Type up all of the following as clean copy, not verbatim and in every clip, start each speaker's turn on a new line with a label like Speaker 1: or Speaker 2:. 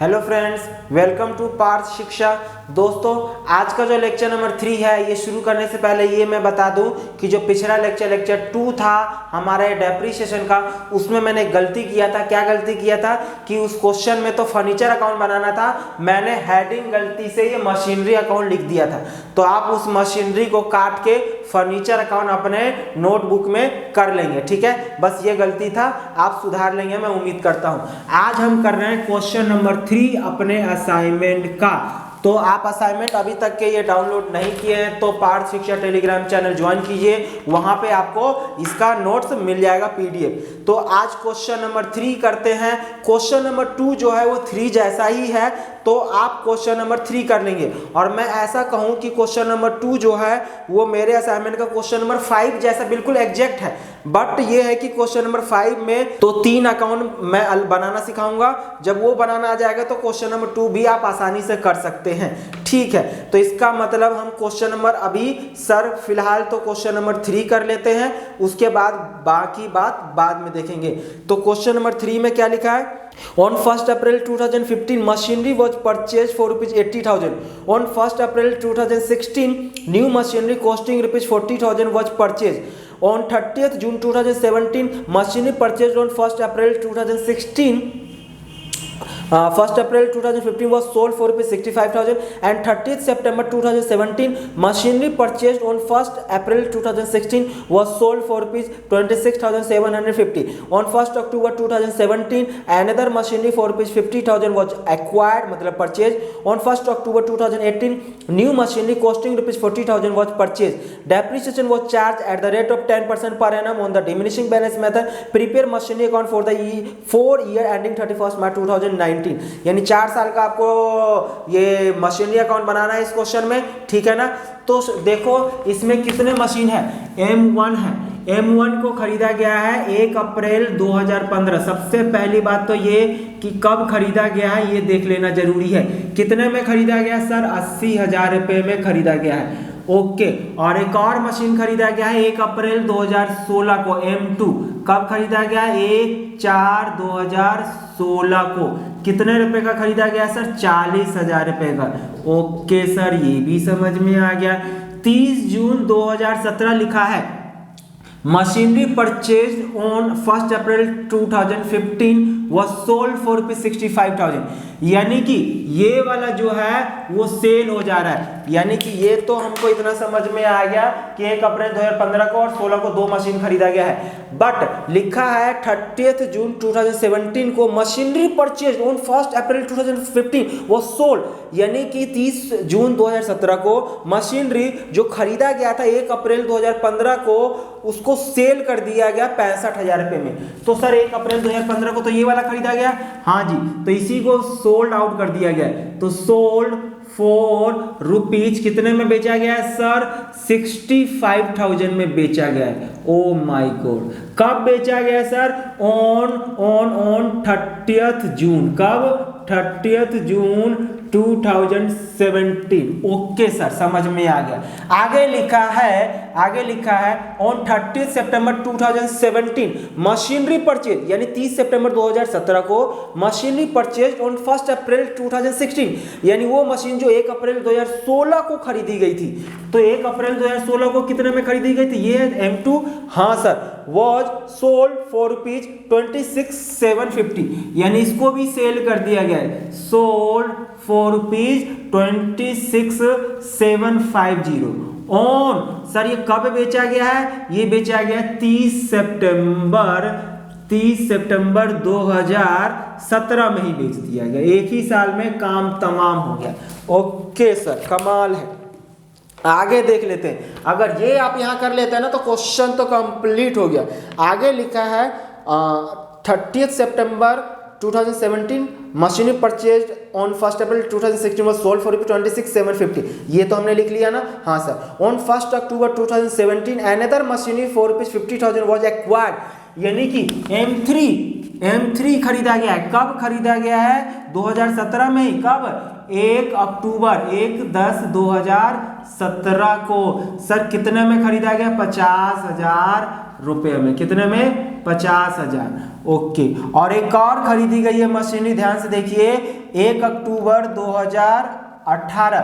Speaker 1: Hello friends, welcome to Parth Shiksha. दोस्तों, आज का जो लेक्चर नंबर 3 है, ये शुरू करने से पहले ये मैं बता दूं कि जो पिछला लेक्चर 2 था हमारा डेप्रिसिएशन का, उसमें मैंने गलती किया था। क्या गलती किया था कि उस क्वेश्चन में तो फर्नीचर अकाउंट बनाना था, मैंने हेडिंग गलती से ये मशीनरी अकाउंट लिख दिया था। तो आप उस मशीनरी को काट के फर्नीचर अकाउंट अपने नोटबुक में कर लेंगे, ठीक है। बस ये गलती था, आप सुधार लेंगे, मैं उम्मीद करता हूँ। आज हम कर रहे हैं क्वेश्चन नंबर 3 अपने असाइनमेंट का। तो आप असाइनमेंट अभी तक के ये डाउनलोड नहीं किए हैं तो पार्थ शिक्षा टेलीग्राम चैनल ज्वाइन कीजिए, वहां पे आपको इसका नोट्स मिल जाएगा पीडीएफ। तो आज क्वेश्चन नंबर 3 करते हैं। क्वेश्चन नंबर 2 जो है वो 3 जैसा ही है, तो आप क्वेश्चन नंबर 3 कर लेंगे। और मैं ऐसा कहूं कि क्वेश्चन नंबर 2 जो है वो मेरे असाइनमेंट का क्वेश्चन नंबर 5 जैसा बिल्कुल एग्जैक्ट है। बट ये है कि क्वेश्चन नंबर 5 में तो 3 अकाउंट मैं बनाना सिखाऊंगा। जब वो बनाना आ जाएगा तो क्वेश्चन नंबर 2 भी आप आसानी से कर सकते हैं, ठीक है। तो इसका मतलब हम क्वेश्चन नंबर अभी सर फिलहाल तो क्वेश्चन नंबर 3 कर लेते हैं, उसके बाद बाकी बात बाद में देखेंगे। तो क्वेश्चन नंबर 3 में क्या लिखा है? On 1st April 2015, machinery was purchased for ₹80,000. On 1st April 2016, new machinery costing ₹40,000 was purchased. On 30th June 2017, machinery purchased on 1st April 2016. 1st April 2015 was sold for ₹65,000 and 30th September 2017 machinery purchased on 1st April 2016 was sold for ₹26,750. On 1st October 2017 another machinery for ₹50,000 was acquired मतलब purchased. On 1st October 2018 new machinery costing ₹40,000 was purchased. Depreciation was charged at the rate of 10% per annum on the diminishing balance method. Prepare machinery account for the 4 year ending 31st March 2019. यानी 4 साल का आपको ये machinery account बनाना है इस question में, ठीक है ना। तो देखो इसमें कितने मशीन है? M1 है। M1 को खरीदा गया है 1 अप्रैल 2015। सबसे पहली बात तो ये कि कब खरीदा गया है ये देख लेना जरूरी है। कितने में खरीदा गया सर? 80,000 रुपये में खरीदा गया है, ओके। और एक और मशीन खरीदा गया है 1 अप्रैल 2016 को, M2। कब खरीदा गया? 1/4/2016 को। कितने रुपए का खरीदा गया सर? 40,000 रुपए का, ओके सर, ये भी समझ में आ गया। 30 जून 2017 लिखा है machinery purchase on 1st April 2015 was sold for ₹65,000। यानी कि ये वाला जो है वो सेल हो जा रहा है। यानी कि ये तो हमको इतना समझ में आ गया कि 1 अप्रैल 2015 को और 16 को 2 मशीन खरीदा गया है। बट लिखा है 30 जून 2017 को machinery purchase on 1st April 2015 was sold। यानी कि 30 जून 2017 को मशीनरी जो खरीदा गया था 1 अप्रैल 2015 को उसको सेल कर दिया गया 65,000 रुपये में। तो सर 1 अप्रैल 2015 को तो ये वाला खरीदा गया, हाँ जी, तो इसी को सोल्ड आउट कर दिया गया। तो सोल्ड फॉर रुपीज कितने में बेचा गया है सर? 65,000 में बेचा गया है। ओ माय गॉड, कब बेचा गया सर? ऑन 30th जून। कब? 30th जून 2017। ओके सर, समझ में आ गया। आगे लिखा है ऑन 30 सितंबर 2017 मशीनरी परचेज, यानी 30 सितंबर 2017 को मशीनरी परचेज ऑन 1st अप्रैल 2016। यानी वो मशीन जो 1 अप्रैल 2016 को खरीदी गई थी। तो 1 अप्रैल 2016 को कितने में खरीदी गई थी? ये है M2, हाँ सर, वॉज सोल्ड फॉर ₹26,750। यानी इसको भी सेल कर दिया गया है, सोल्ड फॉर ₹26,750 ऑन। सर ये कब बेचा गया है? ये बेचा गया 30 सितंबर 2017 में ही बेच दिया गया। एक ही साल में काम तमाम हो गया। ओके सर, कमाल है। आगे देख लेते हैं। अगर ये आप यहां कर लेते हैं ना तो क्वेश्चन तो कंप्लीट हो गया। आगे लिखा है 30 सितंबर 2017 machinery purchase on 1st April 2016 was sold for ₹26,750। ये तो हमने लिख लिया ना, हाँ sir. On 1st October 2017 another machinery for ₹50,000 was acquired। यानी कि M3 खरीदा गया है। कब खरीदा गया है? 2017 में ही। कब? 1 अक्टूबर 1/10/2017 को। सर कितने में खरीदा गया? 50,000 रुपए में। कितने में? 50,000। ओके। और एक और खरीदी गई है मशीनरी, ध्यान से देखिए, 1 अक्टूबर 2018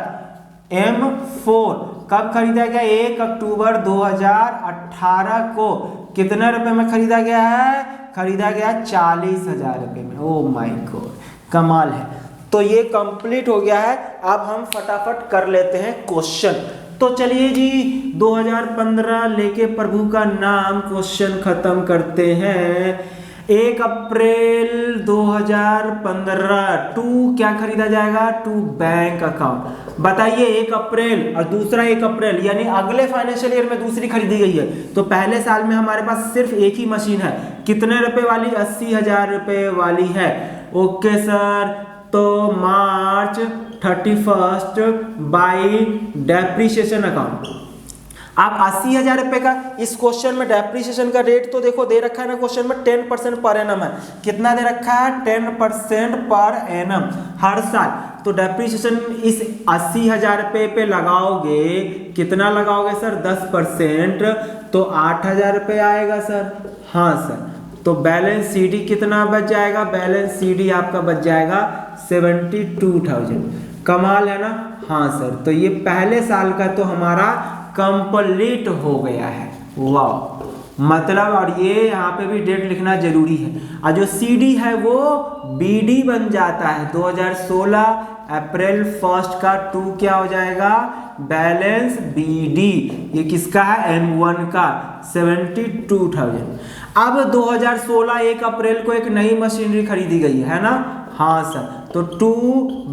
Speaker 1: M4 कब खरीदा गया? 1 अक्टूबर 2018 को कितने रुपए में खरीदा गया है? खरीदा गया 40,000 रुपए में। ओ माय गॉड, कमाल है। तो ये कंप्लीट हो गया है। अब हम फटाफट कर लेते हैं क्वेश्चन। तो चलिए जी, 2015 लेके प्रभु का नाम क्वेश्चन खत्म करते हैं। 1 अप्रैल 2015 टू क्या खरीदा जाएगा? To bank account. बताइए, 1 अप्रैल और दूसरा 1 अप्रैल यानी अगले फाइनेंशियल ईयर में दूसरी खरीदी गई है। तो पहले साल में हमारे पास सिर्फ एक ही मशीन है। कितने रुपए वाली? 80,000 रुपए वाली है। Okay sir. तो मार्च 31 बाई डेप्रीशिएशन अकाउंट। आप 80,000 रुपए का, इस क्वेश्चन में डेप्रीशिएशन का रेट तो देखो दे रखा है ना क्वेश्चन में, 10% पर एनम है। कितना दे रखा है? 10% पर एनम हर साल। तो डेप्रीशिएशन इस 80,000 रुपए पे लगाओगे, कितना लगाओगे सर? 10%, तो 8,000 रुपए आएगा सर। हाँ सर। तो बैलेंस सीडी कितना बच जाएगा? बैलेंस सीडी आपका बच जाएगा 72,000। कमाल है ना? हाँ सर। तो ये पहले साल का तो हमारा कंप्लीट हो गया है। वाह, मतलब, और ये यहाँ पे भी डेट लिखना जरूरी है। और जो सीडी है वो बीडी बन जाता है। 2016 अप्रैल 1 का टू क्या हो जाएगा? Balance BD. ये किसका है? M1 का 72,000। अब 2016 1 अप्रैल को एक नई मशीनरी खरीदी गई है ना? हाँ सर। तो टू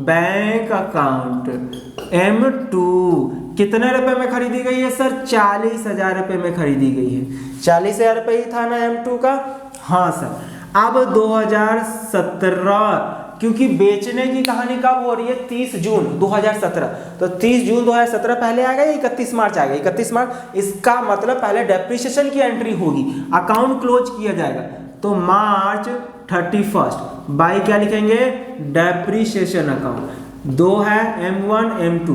Speaker 1: बैंक अकाउंट M2 कितने रुपए में खरीदी गई है सर? 40,000 रुपए में खरीदी गई है। 40,000 रुपए ही था ना M2 का? हाँ सर। अब 2017, क्योंकि बेचने की कहानी कब हो रही है? 30 जून 2017। तो 30 जून 2017 पहले आएगा या 31 मार्च आएगा? 31 मार्च। इसका मतलब पहले डेप्रीशिएशन की एंट्री होगी, अकाउंट क्लोज किया जाएगा। तो मार्च 31 बाई क्या लिखेंगे? Depreciation account. 2 है M1 M2।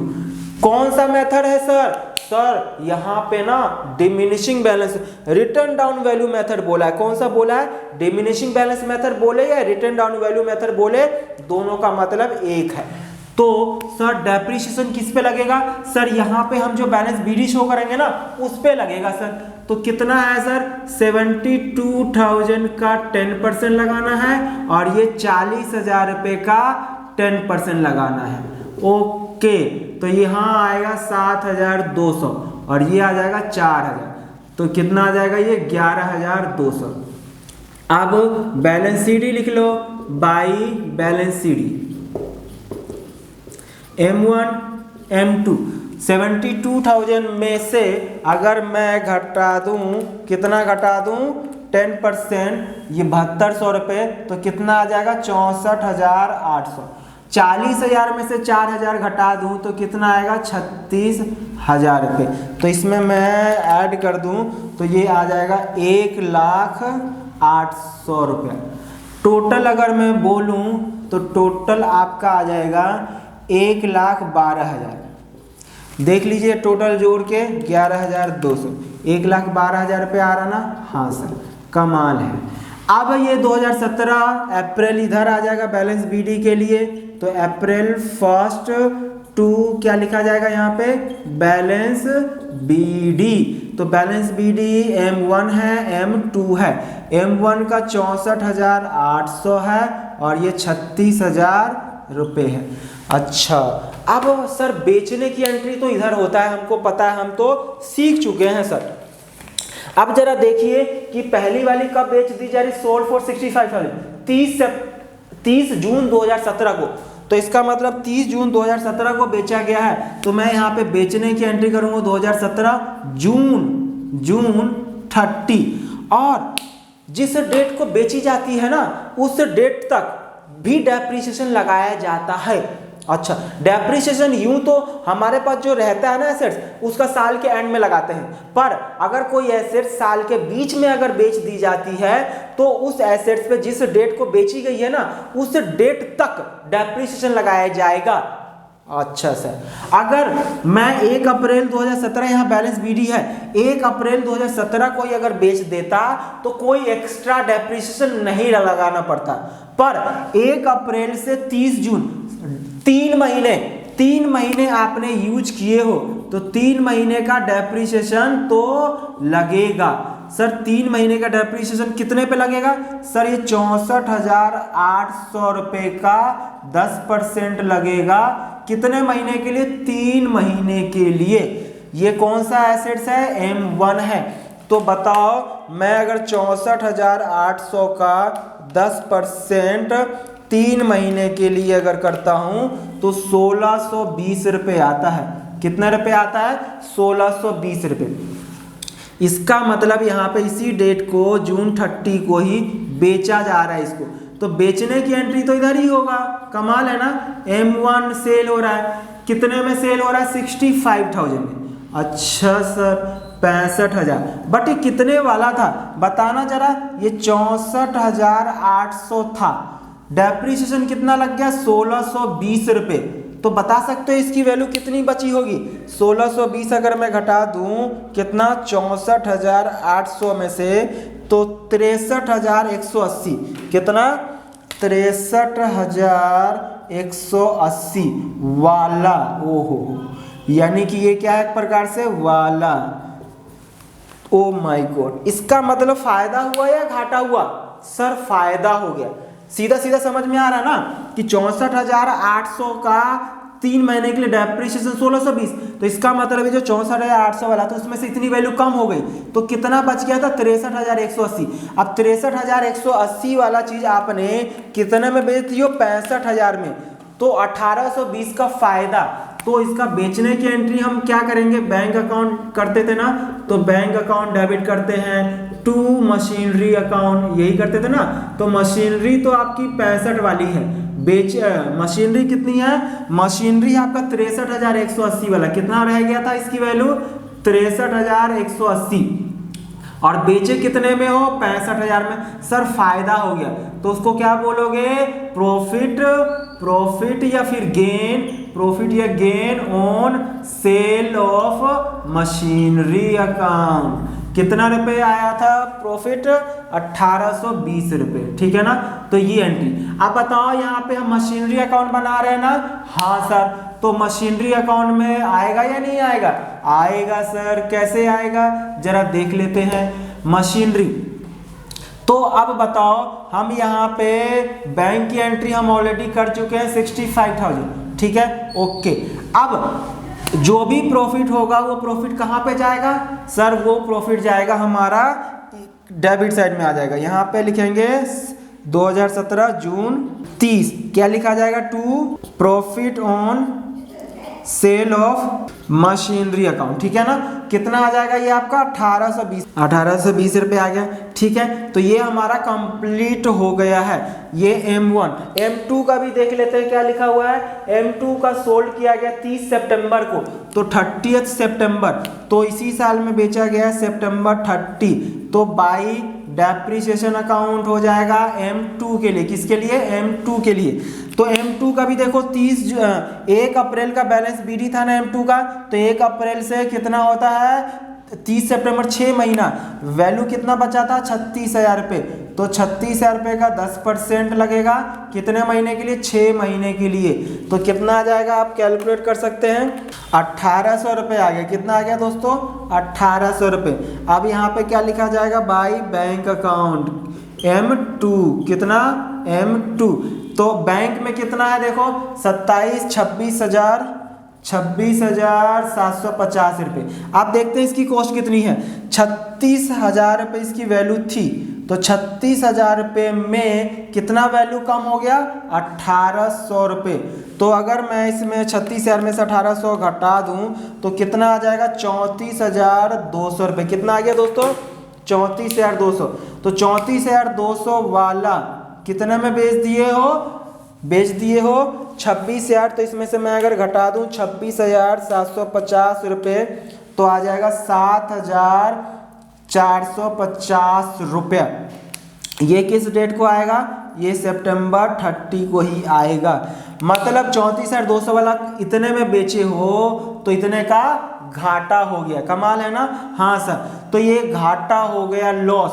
Speaker 1: कौन सा मेथड है सर? सर यहाँ पे ना diminishing balance, return down value method बोला है। कौन सा बोला है? डिमिनिशिंग बैलेंस मेथड बोले या रिटर्न डाउन वैल्यू मेथड बोले, दोनों का मतलब एक है। तो सर डेप्रीशिएशन किस पे लगेगा? सर यहाँ पे हम जो बैलेंस बीडी शो करेंगे ना, उस पे लगेगा सर। तो कितना है सर? 72,000 का 10% लगाना है और ये 40,000 रुपए का 10% लगाना है। ओके। तो यहाँ आएगा 7,200 और ये आ जाएगा 4,000। तो कितना आ जाएगा? ये 11,200। अब बैलेंस सीडी लिख लो, by balance CD M1 M2। 72,000 में से अगर मैं घटा दूं, कितना घटा दूं? 10%, ये 7200 रुपये। तो कितना आ जाएगा? 64,800। 40,000 में से 4,000 घटा दूं तो कितना आएगा? 36,000 रुपये। तो इसमें मैं ऐड कर दूं तो ये आ जाएगा 1,08,000 रुपये। टोटल अगर मैं बोलूं तो टोटल आपका आ जाएगा 1,12,000। देख लीजिए टोटल जोड़ के 11,200, 1,12,000 रुपये आ रहा ना? हाँ सर, कमाल है। अब ये 2017 अप्रैल इधर आ जाएगा बैलेंस बीडी के लिए। तो अप्रैल 1 टू क्या लिखा जाएगा यहाँ पे? Balance BD. तो बैलेंस बीडी M1 है, M2 है। M1 का 64,800 है और ये 36,000 रुपये है। अच्छा, अब सर बेचने की एंट्री तो इधर होता है, हमको पता है, हम तो सीख चुके हैं सर। अब जरा देखिए कि पहली वाली कब बेच दी जा रही? सोल्ड फॉर 65,000, 30 जून 2017 को। तो इसका मतलब 30 जून 2017 को बेचा गया है। तो मैं यहाँ पे बेचने की एंट्री करूंगा 2017 जून 30, और जिस डेट को बेची जाती है ना, उस डेट तक भी डेप्रीशिएशन लगाया जाता है। अच्छा, डेप्रीशिएशन यूं तो हमारे पास जो रहता है ना एसेट्स, उसका साल के एंड में लगाते हैं, पर अगर कोई एसेट साल के बीच में अगर बेच दी जाती है तो उस एसेट्स पे जिस डेट को बेची गई है ना, उस डेट तक डेप्रीशिएशन लगाया जाएगा। अच्छा सर, अगर मैं 1 अप्रैल 2017, यहाँ बैलेंस बीडी है, 1 अप्रैल 2017 को ही अगर बेच देता तो कोई एक्स्ट्रा डेप्रिसिएशन नहीं लगाना पड़ता, पर 1 अप्रैल से 30 जून 3 महीने आपने यूज किए हो तो 3 महीने का डेप्रिसिएशन तो लगेगा। सर 3 महीने का डेप्रिसिएशन कितने पे लगेगा? सर ये 64,800 रुपये का 10% लगेगा। कितने महीने के लिए? 3 महीने के लिए। ये कौन सा एसेट्स है? M1 है। तो बताओ, मैं अगर 64,800 का 10% 3 महीने के लिए अगर करता हूं तो 1620 रुपये आता है। कितने रुपये आता है? 1620 रुपये। इसका मतलब यहाँ पे इसी डेट को जून 30 को ही बेचा जा रहा है इसको, तो बेचने की एंट्री तो इधर ही होगा। कमाल है ना। M1 सेल हो रहा है, कितने में सेल हो रहा है? 65,000 में। अच्छा सर 65,000, बट ये कितने वाला था बताना जरा। ये 64,800 था, डेप्रिसिएशन कितना लग गया? 1620 रुपये। तो बता सकते हो इसकी वैल्यू कितनी बची होगी? 1620 अगर मैं घटा दूं कितना? 64,800 में से तो 63,180। कितना? 63,180 वाला। ओहो, यानी कि ये क्या है? एक प्रकार से वाला। ओ माय गॉड, इसका मतलब फायदा हुआ या घाटा हुआ? सर फायदा हो गया। सीधा सीधा समझ में आ रहा है ना कि 64,800 का 3 महीने के लिए डेप्रिसिएशन 1620, तो इसका मतलब है जो 64,800 वाला था उसमें से इतनी वैल्यू कम हो गई, तो कितना बच गया था? 63,180। अब 63,180 वाला चीज आपने कितने में बेच दी हो? 65,000 में। तो 1820 का फायदा। तो इसका बेचने की एंट्री हम क्या करेंगे? बैंक अकाउंट करते थे ना, तो बैंक अकाउंट डेबिट करते हैं टू मशीनरी अकाउंट, यही करते थे ना। तो मशीनरी तो आपकी 65 वाली है, मशीनरी कितनी है? मशीनरी आपका 63,180 वाला। कितना रह गया था इसकी वैल्यू? 63,180। और बेचे कितने में हो? 65,000 में। सर फायदा हो गया, तो उसको क्या बोलोगे? प्रॉफिट या फिर गेन, प्रॉफिट या gain on sale of machinery account. कितना रुपए आया था प्रॉफिट? 1820 रुपये। ठीक है ना। तो ये एंट्री। अब बताओ, यहाँ पे हम मशीनरी अकाउंट बना रहे हैं ना? हाँ सर, तो मशीनरी अकाउंट में आएगा या नहीं आएगा? आएगा सर। कैसे आएगा जरा देख लेते हैं। मशीनरी, तो अब बताओ, हम यहाँ पे बैंक की एंट्री हम ऑलरेडी कर चुके हैं 65,000। ठीक है, ओके। अब जो भी प्रॉफिट होगा वो प्रॉफिट कहाँ पे जाएगा? सर वो प्रॉफिट जाएगा हमारा डेबिट साइड में आ जाएगा। यहाँ पे लिखेंगे 2017 जून 30, क्या लिखा जाएगा? To profit on sale of machinery account. ठीक है ना। कितना आ जाएगा ये आपका? 1820 रुपये आ गया। ठीक है, तो ये हमारा कंप्लीट हो गया है। ये M1। M2 का भी देख लेते हैं क्या लिखा हुआ है। M2 का सोल्ड किया गया 30 सितंबर को, तो 30 सितंबर, तो इसी साल में बेचा गया सितंबर 30, तो बाई डेप्रिसिएशन अकाउंट हो जाएगा M2 के लिए। किसके लिए? M2 के लिए। तो M2 का भी देखो 1 अप्रैल का बैलेंस बीडी था ना M2 का, तो 1 अप्रैल से कितना होता है? 30 सितंबर, 6 महीना। वैल्यू कितना बचा था? 36,000 रुपये। तो 36,000 रुपये का 10% लगेगा। कितने महीने के लिए? 6 महीने के लिए। तो कितना आ जाएगा आप कैलकुलेट कर सकते हैं। 1800 रुपये आ गया। कितना आ गया दोस्तों? 1800 रुपये। अब यहाँ पे क्या लिखा जाएगा? By bank account M2। कितना? M2। तो बैंक में कितना है देखो? 26,750 रुपये। आप देखते हैं इसकी कॉस्ट कितनी है। 36,000 रुपये इसकी वैल्यू थी, तो 36,000 रुपये में कितना वैल्यू कम हो गया? 1800 रुपये। तो अगर मैं इसमें 36,000 में से 1800 घटा दूं तो कितना आ जाएगा? 34,200 रुपये। कितना आ गया दोस्तों? 34,200। तो 34,200 वाला कितने में बेच दिए हो? 26,000। तो इसमें से मैं अगर घटा दूं 26,750 रुपये, तो आ जाएगा 7,450 रुपया। ये किस डेट को आएगा? ये सितंबर 30 को ही आएगा। मतलब 34,200 वाला इतने में बेचे हो तो इतने का घाटा हो गया। कमाल है ना। हाँ सर, तो ये घाटा हो गया, लॉस।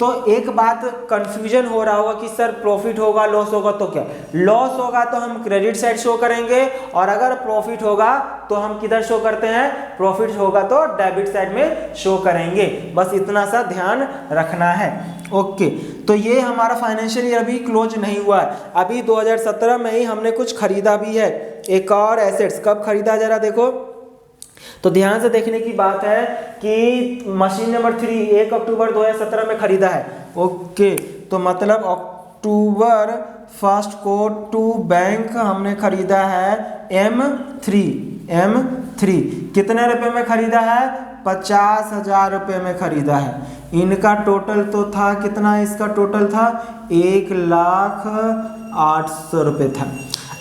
Speaker 1: तो एक बात कंफ्यूजन हो रहा होगा कि सर प्रॉफिट होगा लॉस होगा तो क्या, लॉस होगा तो हम क्रेडिट साइड शो करेंगे और अगर प्रॉफिट होगा तो हम किधर शो करते हैं, प्रॉफिट होगा तो डेबिट साइड में शो करेंगे। बस इतना सा ध्यान रखना है। ओके, तो ये हमारा फाइनेंशियल ईयर अभी क्लोज नहीं हुआ है, अभी 2017 में ही हमने कुछ खरीदा भी है एक और एसेट्स। कब खरीदा जरा देखो, तो ध्यान से देखने की बात है कि मशीन नंबर 3 1 अक्टूबर 2017 में खरीदा है। ओके, तो मतलब अक्टूबर 1 को टू बैंक हमने खरीदा है M3 कितने रुपए में खरीदा है, 50,000 रुपये में खरीदा है। इनका टोटल तो था कितना, इसका टोटल था 1,08,000 रुपये था।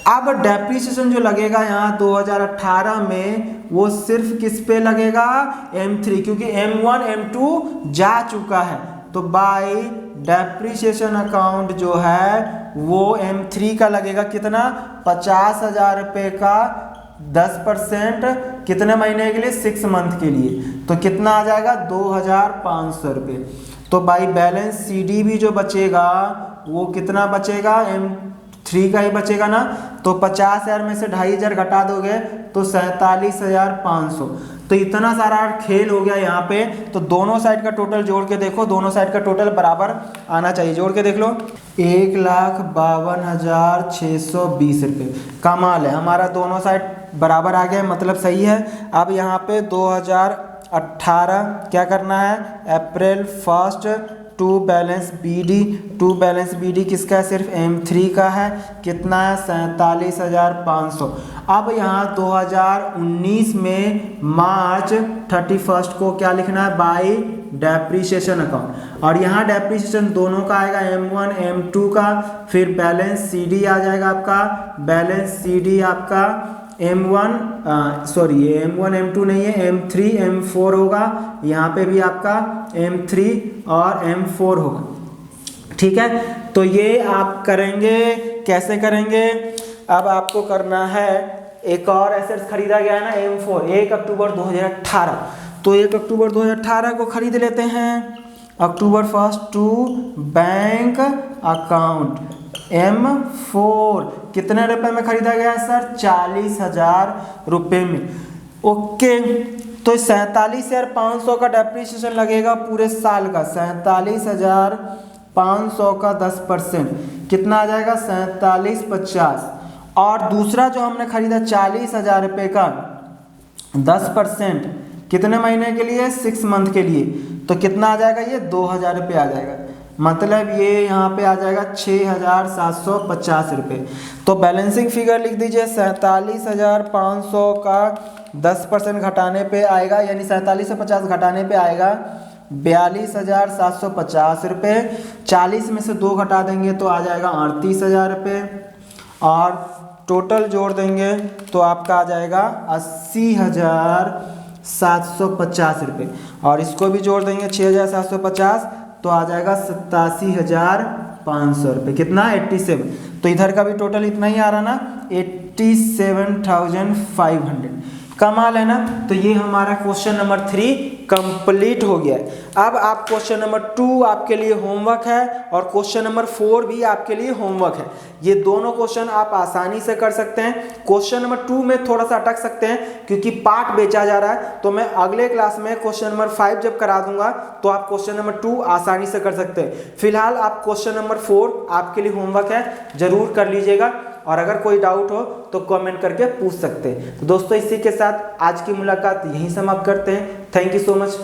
Speaker 1: अब डेप्रिसिएशन जो लगेगा यहाँ 2018 में वो सिर्फ किस पे लगेगा, M3, क्योंकि M1 M2 जा चुका है। तो बाय डेप्रिसिएशन अकाउंट जो है वो M3 का लगेगा कितना, 50,000 रुपये का 10% कितने महीने के लिए, 6 मंथ के लिए। तो कितना आ जाएगा, 2,500 रुपये। तो बाई बैलेंस CD भी जो बचेगा वो कितना बचेगा, M3 का ही बचेगा ना। तो 50,000 में से 2,500 घटा दोगे तो 47,500। तो इतना सारा खेल हो गया यहाँ पे। तो दोनों साइड का टोटल जोड़ के देखो, दोनों साइड का टोटल बराबर आना चाहिए। जोड़ के देख लो, 1,52,620 रुपये। कमाल है, हमारा दोनों साइड बराबर आ गया, मतलब सही है। अब यहाँ पे 2018 क्या करना है, अप्रैल 1 टू बैलेंस BD किसका है, सिर्फ M3 का है। कितना है, 47,500। अब यहाँ 2019 में मार्च 31 को क्या लिखना है, बाई डेप्रिसिएशन अकाउंट। और यहाँ डेप्रिसिएशन दोनों का आएगा, M1 M2 का। फिर बैलेंस CD आ जाएगा आपका, बैलेंस CD आपका M1 M2 नहीं है, M3 M4 होगा। यहाँ पे भी आपका M3 और M4 होगा। ठीक है, तो ये आप करेंगे, कैसे करेंगे, अब आपको करना है, एक और एसेट्स खरीदा गया है ना M4 1 अक्टूबर 2018। तो 1 अक्टूबर 2018 को खरीद लेते हैं। अक्टूबर 1 टू बैंक अकाउंट M4 कितने रुपए में खरीदा गया है सर, 40,000 रुपये में। ओके, तो 47,500 का डेप्रिसिएशन लगेगा पूरे साल का। 47,500 का 10% कितना आ जाएगा, 47,50। और दूसरा जो हमने खरीदा 40,000 रुपये का 10% कितने महीने के लिए, 6 मंथ के लिए। तो कितना आ जाएगा, ये 2,000 रुपये आ जाएगा। मतलब ये यहाँ पे आ जाएगा 6,750 रुपये। तो बैलेंसिंग फिगर लिख दीजिए, 47,500 का 10% घटाने पे आएगा, यानी 47 से 50 घटाने पे आएगा 42,750 रुपये। 40 में से 2 घटा देंगे तो आ जाएगा 38,000 रुपये। और टोटल जोड़ देंगे तो आपका आ जाएगा 80,750 रुपये। और इसको भी जोड़ देंगे 6,750 तो आ जाएगा 87,500 रुपये। कितना, 87। तो इधर का भी टोटल इतना ही आ रहा ना, 87,500। कमाल है ना। तो ये हमारा क्वेश्चन नंबर 3 कंप्लीट हो गया है। अब आप क्वेश्चन नंबर 2 आपके लिए होमवर्क है और क्वेश्चन नंबर 4 भी आपके लिए होमवर्क है। ये दोनों क्वेश्चन आप आसानी से कर सकते हैं। क्वेश्चन नंबर 2 में थोड़ा सा अटक सकते हैं क्योंकि पार्ट बेचा जा रहा है। तो मैं अगले क्लास में क्वेश्चन नंबर 5 जब करा दूंगा तो आप क्वेश्चन नंबर 2 आसानी से कर सकते हैं। फिलहाल आप क्वेश्चन नंबर 4 आपके लिए होमवर्क है, जरूर कर लीजिएगा। और अगर कोई डाउट हो तो कमेंट करके पूछ सकते हैं। तो दोस्तों, इसी के साथ आज की मुलाकात यहीं समाप्त करते हैं। Thank you so much.